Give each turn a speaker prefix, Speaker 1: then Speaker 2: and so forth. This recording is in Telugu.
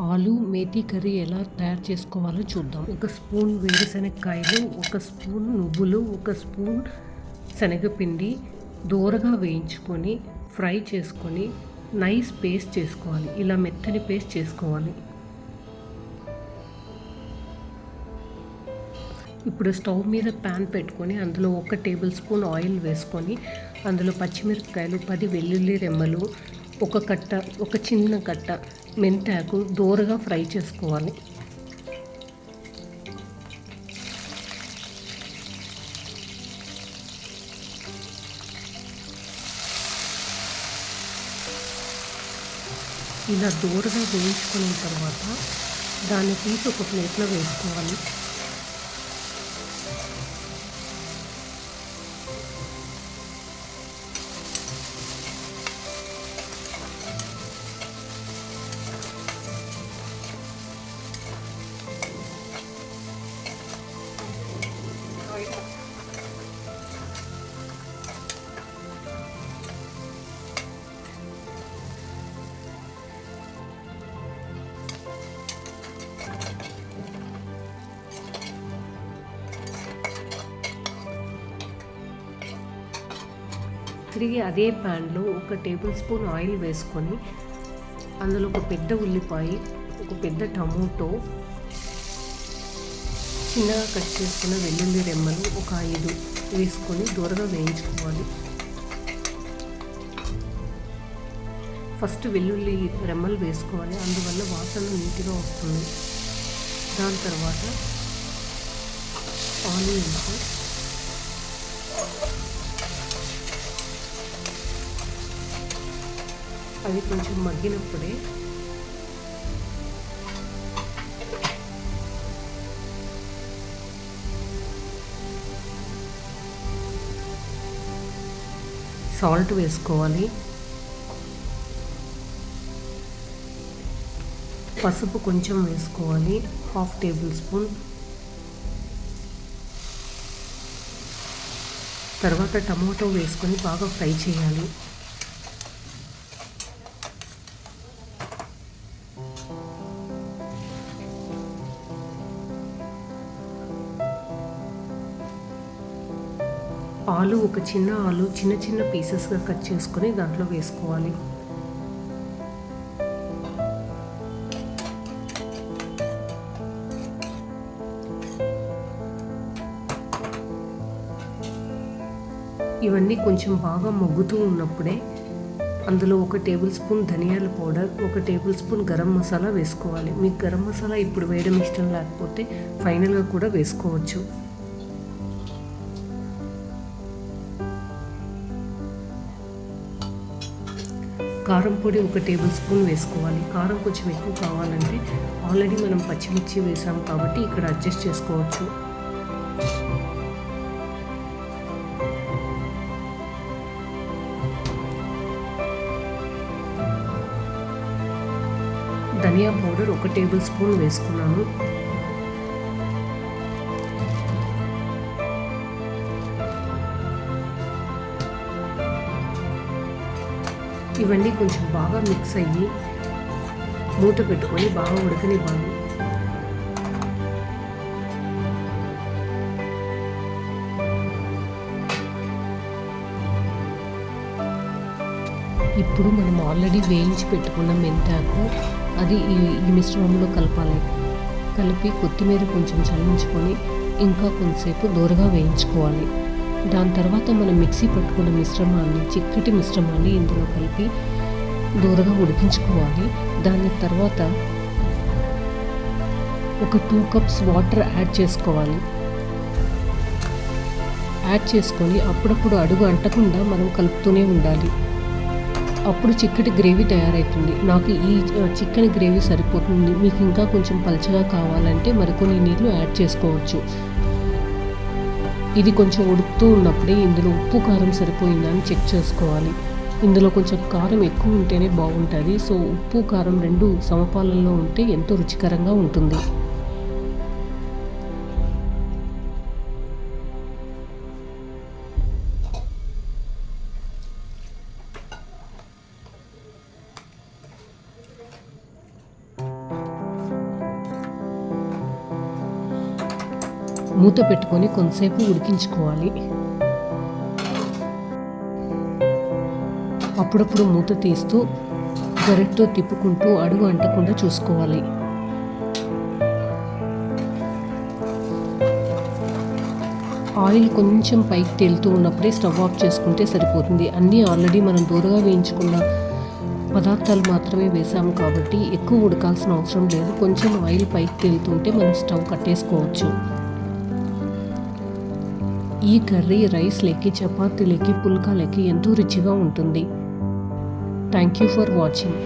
Speaker 1: ఆలు మేతి కర్రీ ఎలా తయారు చేసుకోవాలో చూద్దాం. ఒక స్పూన్ వేరుశనగకాయలు, ఒక స్పూన్ నువ్వులు, ఒక స్పూన్ శనగపిండి దోరగా వేయించుకొని ఫ్రై చేసుకొని నైస్ పేస్ట్ చేసుకోవాలి. ఇలా మెత్తని పేస్ట్ చేసుకోవాలి. ఇప్పుడు స్టవ్ మీద ప్యాన్ పెట్టుకొని అందులో 1 టేబుల్ స్పూన్ ఆయిల్ వేసుకొని అందులో పచ్చిమిరపకాయలు, 10 వెల్లుల్లి రెమ్మలు, ఒక చిన్న కట్ట మెంతాకు దోరగా ఫ్రై చేసుకోవాలి. ఇలా దోరగా వేయించుకున్న తర్వాత దాన్ని తీసి ఒక ప్లేట్లో వేసుకోవాలి. తిరిగి అదే ప్యాన్లో 1 టేబుల్ స్పూన్ ఆయిల్ వేసుకొని అందులో ఒక పెద్ద ఉల్లిపాయ, ఒక పెద్ద టమోటో, చిన్నగా కట్ చేసుకున్న వెల్లుల్లి రెమ్మలు ఒక 5 వేసుకొని దూరగా వేయించుకోవాలి. ఫస్ట్ వెల్లుల్లి రెమ్మలు వేసుకోవాలి, అందువల్ల వాసన నీట్గా వస్తుంది. దాని తర్వాత ఆనియన్స్, అవి కొంచెం మగ్గినప్పుడే సాల్ట్ వేసుకోవాలి. పసుపు కొంచెం వేసుకోవాలి, 1/2 టేబుల్ స్పూన్. తర్వాత టమాటో వేసుకొని బాగా ఫ్రై చేయాలి. ఒక చిన్న ఆలు చిన్న చిన్న పీసెస్గా కట్ చేసుకొని దాంట్లో వేసుకోవాలి. ఇవన్నీ కొంచెం బాగా మగ్గుతూ ఉన్నప్పుడే అందులో 1 టేబుల్ స్పూన్ ధనియాల powder, 1 table spoon garam masala వేసుకోవాలి. మీకు గరం మసాలా ఇప్పుడు వేయడం ఇష్టం లేకపోతే ఫైనల్గా కూడా వేసుకోవచ్చు. కారం పొడి 1 టేబుల్ స్పూన్ వేసుకోవాలి. కారం కొంచెం ఎక్కువ కావాలంటే ఆల్రెడీ మనం పచ్చిమిర్చి వేసాం కాబట్టి ఇక్కడ అడ్జస్ట్ చేసుకోవచ్చు. ధనియా పౌడర్ 1 టేబుల్ స్పూన్ వేసుకున్నాను. ఇవన్నీ కొంచెం బాగా మిక్స్ అయ్యి మూత పెట్టుకొని బాగా ఉడకనివ్వాలి. ఇప్పుడు మనం ఆల్రెడీ వేయించి పెట్టుకున్న మెంతాకు అది ఈ మిశ్రమంలో కలిపి కొత్తిమీర కొంచెం చల్లించుకొని ఇంకా కొంతసేపు దూరగా వేయించుకోవాలి. దాని తర్వాత మనం మిక్సీ పట్టుకున్న చిక్కటి మిశ్రమాన్ని ఇందులో కలిపి దూరగా ఉడికించుకోవాలి. దాని తర్వాత ఒక 2 కప్స్ వాటర్ యాడ్ చేసుకోవాలి. యాడ్ చేసుకొని అప్పుడప్పుడు అడుగు అంటకుండా మనం కలుపుతూనే ఉండాలి. అప్పుడు చిక్కటి గ్రేవీ తయారవుతుంది. నాకు ఈ చికెన్ గ్రేవీ సరిపోతుంది. మీకు ఇంకా కొంచెం పలచగా కావాలంటే మరికొన్ని నీళ్ళు యాడ్ చేసుకోవచ్చు. ఇది కొంచెం ఉడుకుతూ ఉన్నప్పుడే ఇందులో ఉప్పు కారం సరిపోయిందా అని చెక్ చేసుకోవాలి. ఇందులో కొంచెం కారం ఎక్కువ ఉంటేనే బాగుంటుంది. సో ఉప్పు కారం 2 సమపాలనలో ఉంటే ఎంతో రుచికరంగా ఉంటుంది. మూత పెట్టుకొని కొంతసేపు ఉడికించుకోవాలి. అప్పుడప్పుడు మూత తీస్తూ గరిటెతో తిప్పుకుంటూ అడుగు అంటకుండా చూసుకోవాలి. ఆయిల్ కొంచెం పైకి తేలుతూ ఉన్నప్పుడే స్టవ్ ఆఫ్ చేసుకుంటే సరిపోతుంది. అన్నీ ఆల్రెడీ మనం దూరగా వేయించుకున్న పదార్థాలు మాత్రమే వేసాము కాబట్టి ఎక్కువ ఉడకాల్సిన అవసరం లేదు. కొంచెం ఆయిల్ పైకి తేలుతుంటే మనం స్టవ్ కట్టేసుకోవచ్చు. ఈ కర్రీ రైస్లోకి, చపాతీలకి, పుల్కాలకి ఎంతో రుచిగా ఉంటుంది. Thank you for watching.